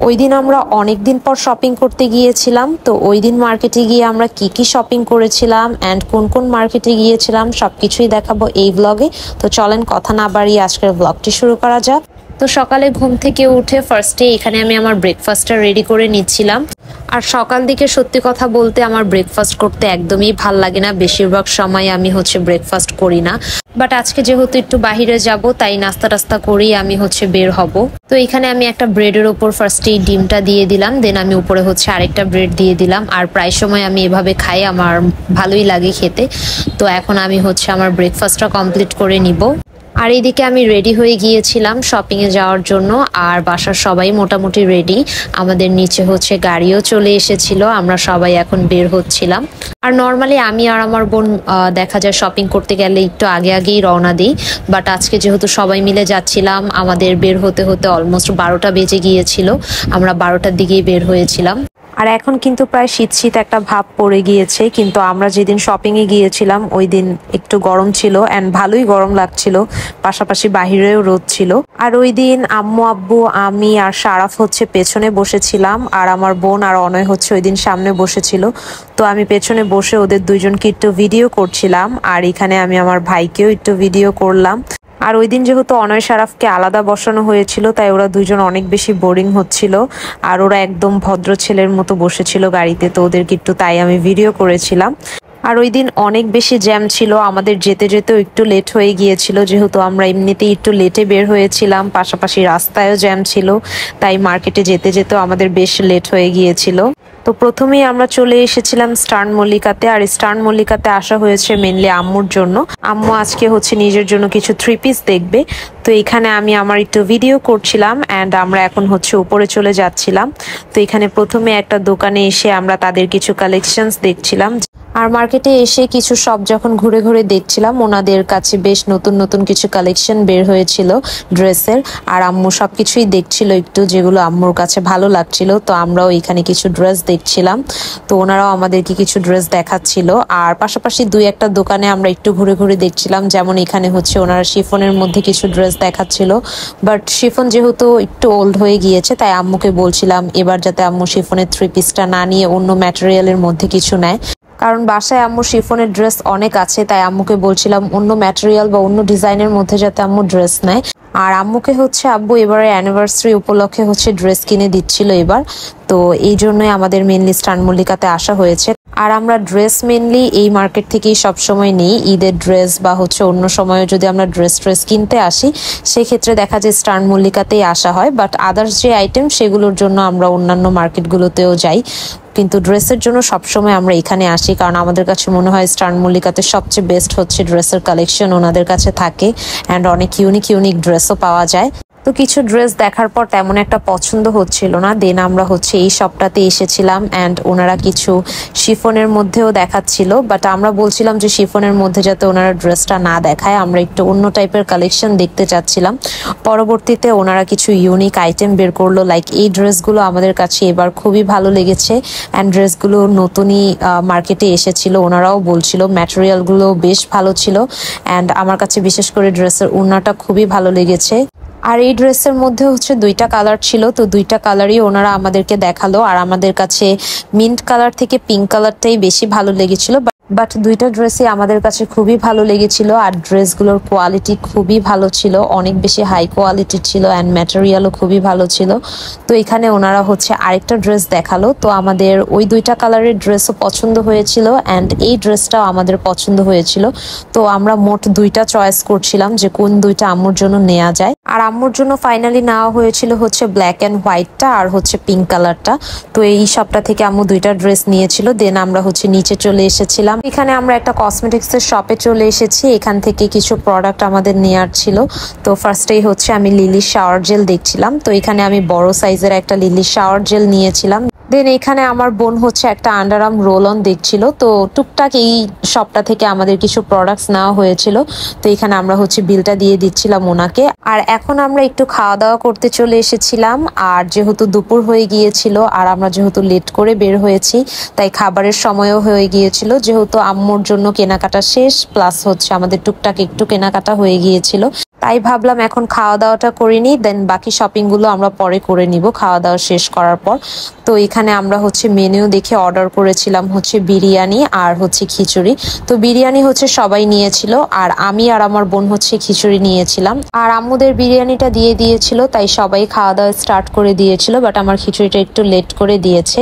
ওই দিন আমরা অনেক দিন পর শপিং করতে গিয়েছিলাম। তো ওই দিন মার্কেটে গিয়ে আমরা কি কি শপিং করেছিলাম এন্ড কোন কোন মার্কেটে গিয়েছিলাম সবকিছুই দেখাবো এই ব্লগে। তো চলেন কথা না বাড়িয়ে আজকের ব্লগটি শুরু করা যাক। তো সকালে ঘুম থেকে উঠে ফার্স্টে এখানে আমি আমার ব্রেকফাস্টটা রেডি করে নিচ্ছিলাম। আর সকাল দিকে সত্যি কথা বলতে আমার ব্রেকফাস্ট করতে একদমই ভাল লাগে না, বেশিরভাগ সময় আমি ব্রেকফাস্ট করি না। বাট আজকে যেহেতু একটু বাহিরে যাব তাই নাস্তা টাস্তা করেই আমি বের হব। তো এখানে আমি একটা ব্রেডের উপর ফার্স্টে ডিমটা দিয়ে দিলাম, দেন আমি উপরে আরেকটা ব্রেড দিয়ে দিলাম। আর প্রায় সময় আমি এভাবে খাই, আমার ভালোই লাগে খেতে। তো এখন আমি আমার ব্রেকফাস্টটা কমপ্লিট করে নিব। আর এইদিকে আমি রেডি হয়ে গিয়েছিলাম শপিং এ যাওয়ার জন্য। আর বাসার সবাই মোটামুটি রেডি, আমাদের নিচে গাড়িও চলে এসেছিল, আমরা সবাই এখন বের হচ্ছিলাম। আর নর্মালি আমি আর আমার বোন দেখা যায় শপিং করতে গেলে একটু আগে আগেই রওনা দিই। বাট আজকে যেহেতু সবাই মিলে যাচ্ছিলাম, আমাদের বের হতে হতে অলমোস্ট 12টা বেজে গিয়েছিল। আমরা 12টার দিকেই বের হয়েছিলাম। আর এখন কিন্তু প্রায় শীত শীত একটা ভাব পড়ে গিয়েছে, কিন্তু আমরা যেদিন শপিং এ গিয়েছিলাম ওই দিন একটু গরম ছিল এন্ড ভালোই গরম লাগছিল, পাশাপাশি বাহিরেও রোদ ছিল। আর ওই দিন আম্মু আব্বু আমি আর শারাফ পেছনে বসেছিলাম, আর আমার বোন আর অনয় ওই দিন সামনে বসেছিল। তো আমি পেছনে বসে ওদের দুইজনকে একটু ভিডিও করছিলাম, আর এখানে আমি আমার ভাইকেও একটু ভিডিও করলাম। আর ওই দিন যেহেতু অনয় শারাফকে আলাদা বসানো হয়েছিল তাই ওরা দুজন অনেক বেশি বোরিং হচ্ছিল, আর ওরা একদম ভদ্র ছেলের মতো বসেছিল গাড়িতে, তো ওদেরকে একটু তাই আমি ভিডিও করেছিলাম। আর ওই দিন অনেক বেশি জ্যাম ছিল, আমাদের যেতে যেতেও একটু লেট হয়ে গিয়েছিল, যেহেতু আমরা এমনিতেই একটু লেটে বের হয়েছিলাম, পাশাপাশি রাস্তায়ও জ্যাম ছিল, তাই মার্কেটে যেতে যেতেও আমাদের বেশ লেট হয়ে গিয়েছিল। তো প্রথমেই আমরা চলে এসেছিলাম স্টার্ন মল্লিকাতে। আর স্টার্ন মল্লিকাতে আসা হয়েছে মেনলি আম্মুর জন্য। আম্মু আজকে নিজের জন্য কিছু 3 পিস দেখবে। তো এখানে আমি আমার একটু ভিডিও করছিলাম এন্ড আমরা এখন উপরে চলে যাচ্ছিলাম। তো এখানে প্রথমে একটা দোকানে এসে আমরা তাদের কিছু কালেকশনস দেখছিলাম। আর মার্কেটে এসে কিছু শপ যখন ঘুরে ঘুরে দেখছিলাম, ওনাদের কাছে বেশ নতুন নতুন কিছু কালেকশন বের হয়েছিল ড্রেসের। আর আম্মু সবকিছুই দেখছিল একটু, যেগুলো আম্মুর কাছে ভালো লাগছিল। তো আমরাও এখানে কিছু ড্রেস দেখছিলাম, তো ওনারাও আমাদেরকে কিছু ড্রেস দেখাচ্ছিল। আর পাশাপাশি 2-1টা দোকানে আমরা একটু ঘুরে ঘুরে দেখছিলাম, যেমন এখানে ওনারা শিফনের মধ্যে কিছু ড্রেস দেখাচ্ছিল। বাট শিফন যেহেতু একটু ওল্ড হয়ে গিয়েছে তাই আম্মুকে বলছিলাম এবার যাতে আম্মু শিফনের 3 পিসটা না নিয়ে অন্য ম্যাটেরিয়ালের মধ্যে কিছু নেয়, কারণ বাসায় আম্মু শিফনের ড্রেস অনেক আছে। তাই আম্মুকে বলছিলাম অন্য ম্যাটেরিয়াল বা অন্য ডিজাইনের মধ্যে যাতে আম্মু ড্রেস নেয়। আর আম্মুকে আব্বু এবারে অ্যানিভার্সারি উপলক্ষে ড্রেস কিনে দিচ্ছিল এবার। তো এই জন্যই আমাদের মেনলি স্টার্ন মল্লিকাতে আসা হয়েছে। আর আমরা ড্রেস মেনলি এই মার্কেট থেকেই সবসময় নেই, ঈদের ড্রেস বা অন্য সময়ে যদি আমরা ড্রেস কিনতে আসি সেক্ষেত্রে দেখা যায় স্টার্ন মল্লিকাতেই আসা হয়। বাট আদার্স যে আইটেম সেগুলোর জন্য আমরা অন্যান্য মার্কেটগুলোতেও যাই, কিন্তু ড্রেসের জন্য সবসময় আমরা এখানে আসি, কারণ আমাদের কাছে মনে হয় স্টার্ন মল্লিকাতে সবচেয়ে বেস্ট ড্রেসের কালেকশন ওনাদের কাছে থাকে অ্যান্ড অনেক ইউনিক ড্রেসও পাওয়া যায়। তো কিছু ড্রেস দেখার পর তেমন একটা পছন্দ হচ্ছিল না, দেন আমরা এই শপটাতে এসেছিলাম অ্যান্ড ওনারা কিছু শিফনের মধ্যেও দেখাচ্ছিল। বাট আমরা বলছিলাম যে শিফনের মধ্যে যাতে ওনারা ড্রেসটা না দেখায়, আমরা একটু অন্য টাইপের কালেকশন দেখতে চাচ্ছিলাম। পরবর্তীতে ওনারা কিছু ইউনিক আইটেম বের করলো, লাইক এই ড্রেসগুলো আমাদের কাছে এবার খুবই ভালো লেগেছে অ্যান্ড ড্রেসগুলো নতুনই মার্কেটে এসেছিল। ওনারাও বলছিল ম্যাটেরিয়ালগুলো বেশ ভালো ছিল অ্যান্ড আমার কাছে বিশেষ করে ড্রেসের ওড়নাটা খুবই ভালো লেগেছে। আর এই ড্রেসের মধ্যে 2টা কালার ছিল, তো 2টা কালারই ওনারা আমাদেরকে দেখালো। আর আমাদের কাছে মিন্ট কালার থেকে পিঙ্ক কালারটাই বেশি ভালো লেগেছিল। বাট 2টা ড্রেসই আমাদের কাছে খুবই ভালো লেগেছিল। আর ড্রেসগুলোর কোয়ালিটি খুবই ভালো ছিল, অনেক বেশি হাই কোয়ালিটির ছিল অ্যান্ড ম্যাটেরিয়ালও খুবই ভালো ছিল। তো এখানে ওনারা আরেকটা ড্রেস দেখালো, তো আমাদের ওই 2টা কালারের ড্রেসও পছন্দ হয়েছিল অ্যান্ড এই ড্রেসটাও আমাদের পছন্দ হয়েছিল। তো আমরা মোট 2টা চয়েস করছিলাম যে কোন 2টা আম্মুর জন্য নেওয়া যায়। আর আম্মুর জন্য ফাইনালি নেওয়া হয়েছিল ব্ল্যাক অ্যান্ড হোয়াইটটা আর পিঙ্ক কালারটা। তো এই শপটা থেকে আম্মু 2টা ড্রেস নিয়েছিল। দেন আমরা নিচে চলে এসেছিলাম। এখানে আমরা একটা কসমেটিক্স এর শপে চলে এসেছি, এখান থেকে কিছু প্রোডাক্ট আমাদের নেয়ার ছিল। তো ফার্স্টেই আমি লিলি শাওয়ার জেল দেখছিলাম, তো এখানে আমি বড় সাইজের একটা লিলি শাওয়ার জেল নিয়েছিলাম। দেন এখানে আমার বোন একটা আন্ডারআর্ম রোল অন দেখছিল। তো টুকটাক এই শপটা থেকে আমাদের কিছু প্রোডাক্টস নেওয়া হয়েছিল। তো এখানে আমরা বিলটা দিয়ে দিচ্ছিলাম ওনাকে। আর এখন আমরা একটু খাওয়া দাওয়া করতে চলে এসেছিলাম। আর যেহেতু দুপুর হয়ে গিয়েছিল আর আমরা যেহেতু লেট করে বের হয়েছি তাই খাবারের সময়ও হয়ে গিয়েছিল। যেহেতু আম্মুর জন্য কেনাকাটা শেষ, প্লাস আমাদের টুকটাক একটু কেনাকাটা হয়ে গিয়েছিল, তাই ভাবলাম এখন খাওয়া দাওয়াটা করে নিই, দেন বাকি শপিংগুলো আমরা পরে করে নিব খাওয়া দাওয়া শেষ করার পর। তো এখানে আমরা হচ্ছে মেনু দেখে অর্ডার করেছিলাম হচ্ছে বিরিয়ানি আর হচ্ছে খিচুড়ি। তো বিরিয়ানি হচ্ছে সবাই নিয়েছিল, আর আমি আর আমার বোন হচ্ছে খিচুড়ি নিয়েছিলাম। আর আম্মুদের বিরিয়ানিটা দিয়ে দিয়েছিল, তাই সবাই খাওয়া দাওয়া স্টার্ট করে দিয়েছিল, বাট আমার খিচুড়িটা একটু লেট করে দিয়েছে।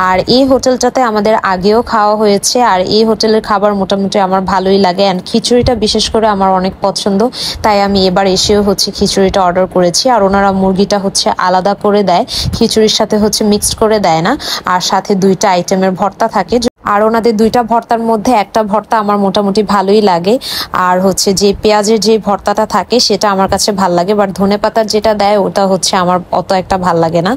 আর এই হোটেলটাতে আমাদের আগেও খাওয়া হয়েছে, আর এই হোটেলের খাবার মোটামুটি আমার ভালোই লাগে, অ্যান্ড খিচুড়িটা বিশেষ করে আমার অনেক পছন্দ, তাই আমি এবার এসেও হচ্ছে খিচুড়িটা অর্ডার করেছি। আর ওনারা মুরগিটা হচ্ছে আলাদা করে দেয়, খিচুড়ির সাথে হচ্ছে মিক্সড করে দেয় না, আর সাথে 2টা আইটেমের ভর্তা থাকে। আর ওনাদের 2টা ভর্তার মধ্যে একটা ভর্তা আমার মোটামুটি ভালোই লাগে, আর হচ্ছে যে পেঁয়াজের যে ভর্তাটা থাকে সেটা আমার কাছে ভাল লাগে, বাট ধনেপাতার যেটা দেয় ওটা হচ্ছে আমার অত একটা ভাল লাগে না।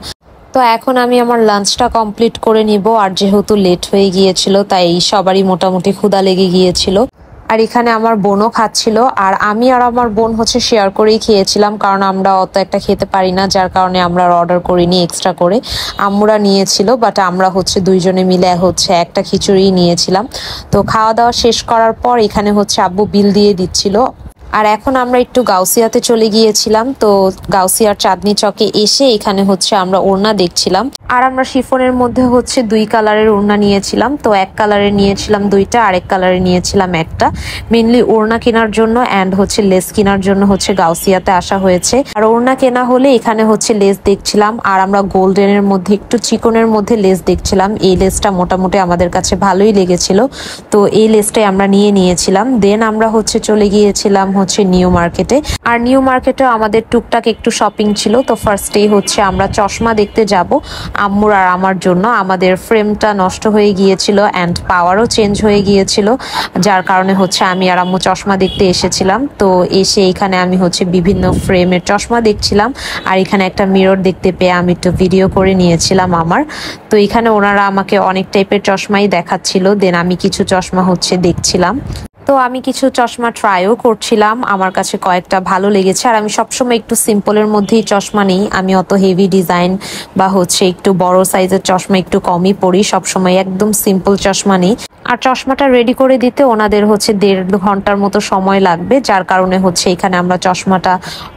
তো এখন আমি আমার লাঞ্চটা কমপ্লিট করে নিব, আর যেহেতু লেট হয়ে গিয়েছিল তাই সবারই মোটামুটি ক্ষুধা লেগে গিয়েছিল। আর এখানে আমার বোনও খাচ্ছিল, আর আমি আর আমার বোন হচ্ছে শেয়ার করেই খেয়েছিলাম, কারণ আমরা অত একটা খেতে পারি না, যার কারণে আমরা অর্ডার করিনি এক্সট্রা করে। আম্মুরা নিয়েছিল, বাট আমরা হচ্ছে 2জনে মিলে হচ্ছে একটা খিচুড়ি নিয়েছিলাম। তো খাওয়া দাওয়া শেষ করার পর এখানে হচ্ছে আব্বু বিল দিয়ে দিচ্ছিল। আর এখন আমরা একটু গাউসিয়াতে চলে গিয়েছিলাম। তো গাউসিয়ার চাঁদনি চকে এসে এখানে হচ্ছে আমরা ওড়না দেখছিলাম, আর আমরা শিফনের মধ্যে হচ্ছে 2 কালারের ওড়না নিয়েছিলাম। তো এক কালারের নিয়েছিলাম 2টা, আরেক কালারের নিয়েছিলাম একটা। মেনলি ওড়না কেনার জন্য অ্যান্ড হচ্ছে লেস কেনার জন্য হচ্ছে গাউসিয়াতে আসা হয়েছে। আর ওড়না কেনা হলে এখানে হচ্ছে লেস দেখছিলাম, আর আমরা গোল্ডেনের মধ্যে একটু চিকনের মধ্যে লেস দেখছিলাম। এই লেসটা মোটামুটি আমাদের কাছে ভালোই লেগেছিল, তো এই লেসটাই আমরা নিয়েছিলাম। দেন আমরা হচ্ছে চলে গিয়েছিলাম হচ্ছে নিউ মার্কেটে। আর নিউ মার্কেটে আমাদের টুকটাক একটু শপিং ছিল। তো ফার্স্টেই হচ্ছে আমরা চশমা দেখতে যাব আম্মুর আর আমার জন্য। আমাদের ফ্রেমটা নষ্ট হয়ে গিয়েছিল অ্যান্ড পাওয়ারও চেঞ্জ হয়ে গিয়েছিল, যার কারণে হচ্ছে আমি আর আম্মু চশমা দেখতে এসেছিলাম। তো এসে এখানে আমি হচ্ছে বিভিন্ন ফ্রেমের চশমা দেখছিলাম, আর এখানে একটা মিরর দেখতে পেয়ে আমি একটু ভিডিও করে নিয়েছিলাম আমার। তো এখানে ওনারা আমাকে অনেক টাইপের চশমাই দেখাচ্ছিল, দেন আমি কিছু চশমা হচ্ছে দেখছিলাম। তো আমি কিছু চশমা ট্রাইও করছিলাম, আমার কাছে কয়েকটা ভালো লেগেছে। আর আমি সবসময় একটু সিম্পলের মধ্যেই চশমা নিই, আমি অত হেভি ডিজাইন বা হচ্ছে একটু বড় সাইজের চশমা একটু কমই পরি, সবসময় একদম সিম্পল চশমা নিই। আর চশমাটা রেডি করে দিতে ওনাদের হচ্ছে 1.5 ঘন্টার মতো সময় লাগবে, যার কারণে হচ্ছে এখানে আমরা চশমাটা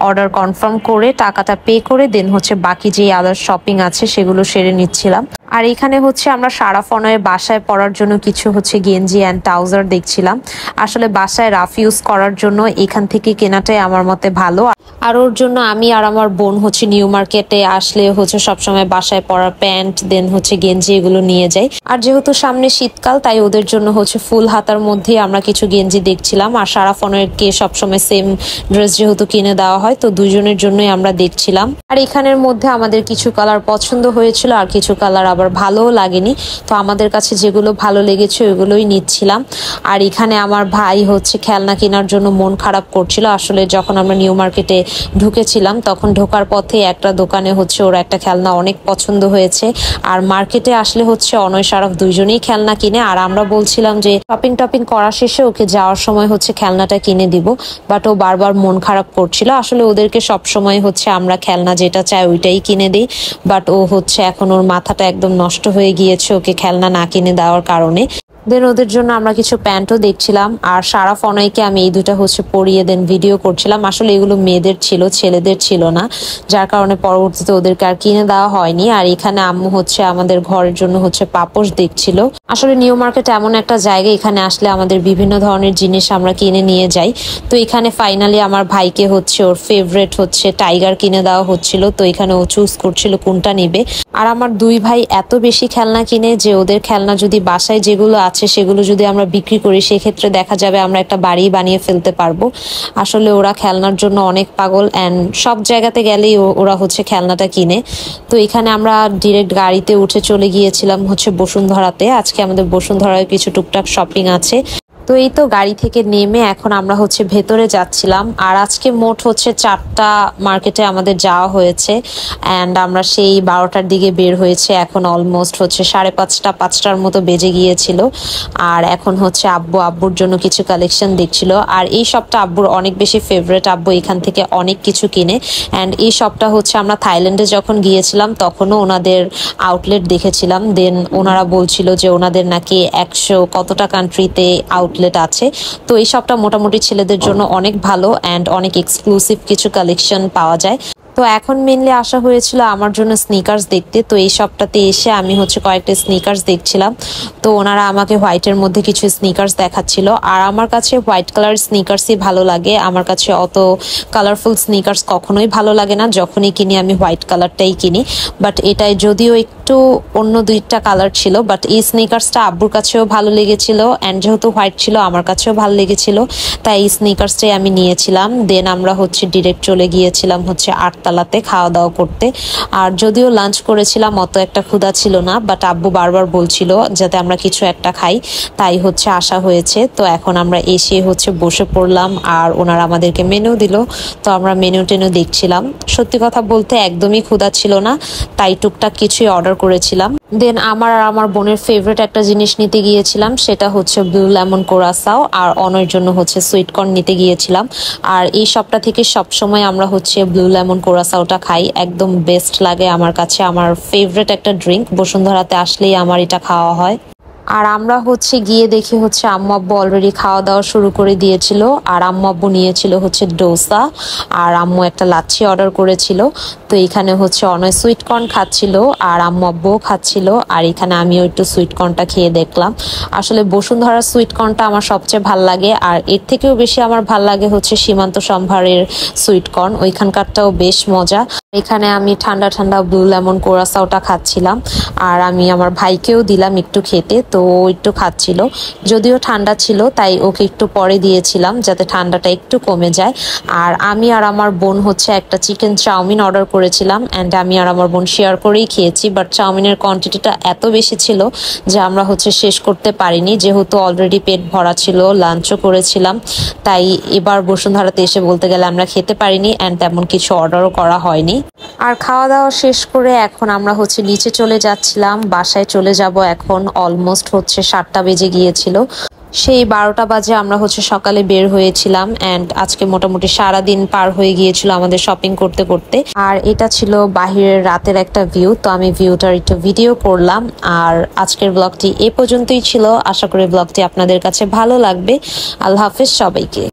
অর্ডার কনফার্ম করে টাকাটা পে করে দেন হচ্ছে বাকি যে আদার শপিং আছে সেগুলো সেরে নিচ্ছিলাম। আর এখানে হচ্ছে আমরা সারাফনয়ে বাসায় পরার জন্য কিছু হচ্ছে গেঞ্জি অ্যান্ড ট্রাউজার দেখছিলাম। আসলে বাসায় রাফ ইউজ করার জন্য এখান থেকে কেনাটাই আমার মতে ভালো। আর ওর জন্য আমি আর আমার বোন হচ্ছে নিউ মার্কেটে আসলে হচ্ছে সবসময় বাসায় পরা প্যান্ট দেন হচ্ছে গেঞ্জি এগুলো নিয়ে যাই। আর যেহেতু সামনে শীতকাল তাই ওদের জন্য হচ্ছে ফুল হাতার মধ্যে আমরা কিছু গেঞ্জি দেখছিলাম। আর সারাফনেরকে সবসময় সেম ড্রেস যেহেতু কিনে দেওয়া হয়, তো 2জনের জন্যই আমরা দেখছিলাম। আর এখানের মধ্যে আমাদের কিছু কালার পছন্দ হয়েছিল, আর কিছু কালার আবার ভালোও লাগেনি। তো আমাদের কাছে যেগুলো ভালো লেগেছে ওইগুলোই নিচ্ছিলাম। আর এখানে আমার ভাই হচ্ছে খেলনা কেনার জন্য মন খারাপ করছিল। আসলে যখন আমরা নিউ মার্কেটে ঢুকেছিলাম তখন ঢোকার পথে একটা দোকানে হচ্ছে ওর একটা খেলনা অনেক পছন্দ হয়েছে। আর মার্কেটে আসলে হচ্ছে অনয় সারাফ 2জনেই খেলনা কিনে, আর আমরা বলছিলাম যে শপিং করা শেষে ওকে যাওয়ার সময় হচ্ছে খেলনাটা কিনে দিব, বাট ও বারবার মন খারাপ করছিল। আসলে ওদেরকে সব সময় হচ্ছে আমরা খেলনা যেটা চাই ওইটাই কিনে দিই, বাট ও হচ্ছে এখন ওর মাথাটা একদম নষ্ট হয়ে গিয়েছে ওকে খেলনা না কিনে দেওয়ার কারণে। দেন ওদের জন্য আমরা কিছু প্যান্টও দেখছিলাম, আর সারা ফনাইকে আমি এই দুটা হচ্ছে পরিয়ে দেন ভিডিও করছিলাম। আসলে এগুলো মেয়েদের ছিল, ছেলেদের ছিল না, যার কারণে পরবর্তীতে ওদেরকে আর কিনে দেওয়া হয়নি। আর এখানে আম্মু হচ্ছে আমাদের ঘরের জন্য হচ্ছে পাপোশ দেখছিল। আসলে নিউ মার্কেট এমন একটা জায়গা, এখানে আসলে আমাদের বিভিন্ন ধরনের জিনিস আমরা কিনে নিয়ে যাই। তো এখানে ফাইনালি আমার ভাইকে হচ্ছে ওর ফেভারেট হচ্ছে টাইগার কিনে দেওয়া হচ্ছিল। তো এখানে ও চুজ করছিল কোনটা নিবে। আর আমার 2 ভাই এত বেশি খেলনা কিনে যে ওদের খেলনা যদি বাসায় যেগুলো আছে সেগুলো যদি আমরা বিক্রি করি সেক্ষেত্রে দেখা যাবে আমরা একটা বাড়ি বানিয়ে ফেলতে পারবো। আসলে ওরা খেলনার জন্য অনেক পাগল, অ্যান্ড সব জায়গাতে গেলেই ওরা হচ্ছে খেলনাটা কিনে। তো এখানে আমরা ডিরেক্ট গাড়িতে উঠে চলে গিয়েছিলাম হচ্ছে বসুন্ধরাতে। আজকে আমাদের বসুন্ধরায় কিছু টুকটাক শপিং আছে। তো এই তো গাড়ি থেকে নেমে এখন আমরা হচ্ছে ভেতরে যাচ্ছিলাম। আর আজকে মোট হচ্ছে 4টা মার্কেটে আমাদের যাওয়া হয়েছে, অ্যান্ড আমরা সেই 12টার দিকে বের হয়েছে। এখন অলমোস্ট হচ্ছে 5:30 5টার মতো বেজে গিয়েছিল। আর এখন হচ্ছে আব্বুর জন্য কিছু কালেকশন দেখছিল। আর এই শপটা আব্বুর অনেক বেশি ফেভারিট, আব্বু এখান থেকে অনেক কিছু কিনে। অ্যান্ড এই শপটা হচ্ছে আমরা থাইল্যান্ডে যখন গিয়েছিলাম তখনও ওনাদের আউটলেট দেখেছিলাম। দেন ওনারা বলছিল যে ওনাদের নাকি 100 কতটা কান্ট্রিতে আউটলেট আউটলেট আছে। তো এই শপটা মোটামুটি ছেলেদের জন্য অনেক ভালো অ্যান্ড অনেক এক্সক্লুসিভ কিছু কালেকশন পাওয়া যায়। তো এখন মেনলি আসা হয়েছিল আমার জন্য স্নিকার্স দেখতে। তো এই শপটাতে এসে আমি কয়েকটা স্নিকার্স দেখছিলাম। তো ওনারা আমাকে হোয়াইটের মধ্যে কিছু স্নিকার্স দেখাচ্ছিল, আর আমার কাছে হোয়াইট কালার স্নিকার্সই ভালো লাগে। আমার কাছে অত কালারফুল স্নিকার্স কখনোই ভালো লাগে না, যখনই কিনি আমি হোয়াইট কালারটাই কিনি। বাট এটাই যদিও একটু অন্য দুইটা কালার ছিল, বাট এই স্নিকার্সটা আব্বুর কাছেও ভালো লেগেছিল অ্যান্ড যেহেতু হোয়াইট ছিল আমার কাছেও ভালো লেগেছিল, তাই এই স্নিকার্সটাই আমি নিয়েছিলাম। দেন আমরা ডিরেক্ট চলে গিয়েছিলাম আটতলাতে খাওয়া দাওয়া করতে। আর যদিও লাঞ্চ করেছিলাম, অত একটা ক্ষুধা ছিল না, বাট আব্বু বারবার বলছিল যাতে আমরা কিছু একটা খাই, তাই আসা হয়েছে। তো এখন আমরা এসে বসে পড়লাম আর ওনারা আমাদেরকে মেনু দিল। তো আমরা মেনু টেনু দেখছিলাম। সত্যি কথা বলতে একদমই ক্ষুধা ছিল না, তাই টুকটাক কিছুই অর্ডার করেছিলাম। দেন আমার আর আমার বোনের ফেভারিট একটা জিনিস নিতে গিয়েছিলাম, সেটা ব্লু লেমন কোরাসাও, আর অনয়ের জন্য সুইট কর্ন নিতে গিয়েছিলাম। আর এই শপটা থেকে সবসময় আমরা ব্লু লেমন কোরাসাওটা খাই, একদম বেস্ট লাগে আমার কাছে। আমার ফেভারিট একটা ড্রিঙ্ক, বসুন্ধরাতে আসলেই আমার এটা খাওয়া হয়। আর আমরা গিয়ে দেখি আম্মু আব্বু অলরেডি খাওয়া দাওয়া শুরু করে দিয়েছিল। আর আম্মু আব্বু নিয়েছিল ডোসা, আর আম্মু একটা লাচ্ছি অর্ডার করেছিল। তো এখানে অনয় সুইট কর্ন খাচ্ছিল আর আম্মু আব্বুও খাচ্ছিল, আর এখানে আমিও একটু সুইট কর্নটা খেয়ে দেখলাম। আসলে বসুন্ধরার সুইট কর্নটা আমার সবচেয়ে ভাল লাগে, আর এর থেকেও বেশি আমার ভাল লাগে সীমান্ত সম্ভারের সুইট কর্ন, ওইখানকারটাও বেশ মজা। এখানে আমি ঠান্ডা ঠান্ডা ব্লু লেমন কোরাসাওটা খাচ্ছিলাম, আর আমি আমার ভাইকেও দিলাম একটু খেতে। তো ও একটু খাচ্ছিল, যদিও ঠান্ডা ছিল তাই ওকে একটু পরে দিয়েছিলাম যাতে ঠান্ডাটা একটু কমে যায়। আর আমি আর আমার বোন একটা চিকেন চাউমিন অর্ডার করেছিলাম অ্যান্ড আমি আর আমার বোন শেয়ার করেই খেয়েছি। বাট চাউমিনের কোয়ান্টিটিটা এত বেশি ছিল যে আমরা শেষ করতে পারিনি, যেহেতু অলরেডি পেট ভরা ছিল, লাঞ্চও করেছিলাম। তাই এবার বসুন্ধরাতে এসে বলতে গেলে আমরা খেতে পারিনি অ্যান্ড তেমন কিছু অর্ডারও করা হয়নি। আর খাওয়া দাওয়া শেষ করে এখন আমরা নিচে চলে যাচ্ছিলাম, বাসায় চলে যাব এখন। অলমোস্ট 7টা বেজে গিয়েছিল। সেই 12টা বাজে আমরা সকালে বের হয়েছিলাম অ্যান্ড আজকে মোটামুটি সারাদিন পার হয়ে গিয়েছিল আমাদের শপিং করতে করতে। আর এটা ছিল বাহিরের রাতের একটা ভিউ, তো আমি ভিউটার একটু ভিডিও করলাম। আর আজকের ব্লগটি এ পর্যন্তই ছিল, আশা করি ব্লগটি আপনাদের কাছে ভালো লাগবে। আল্লাহ হাফেজ সবাইকে।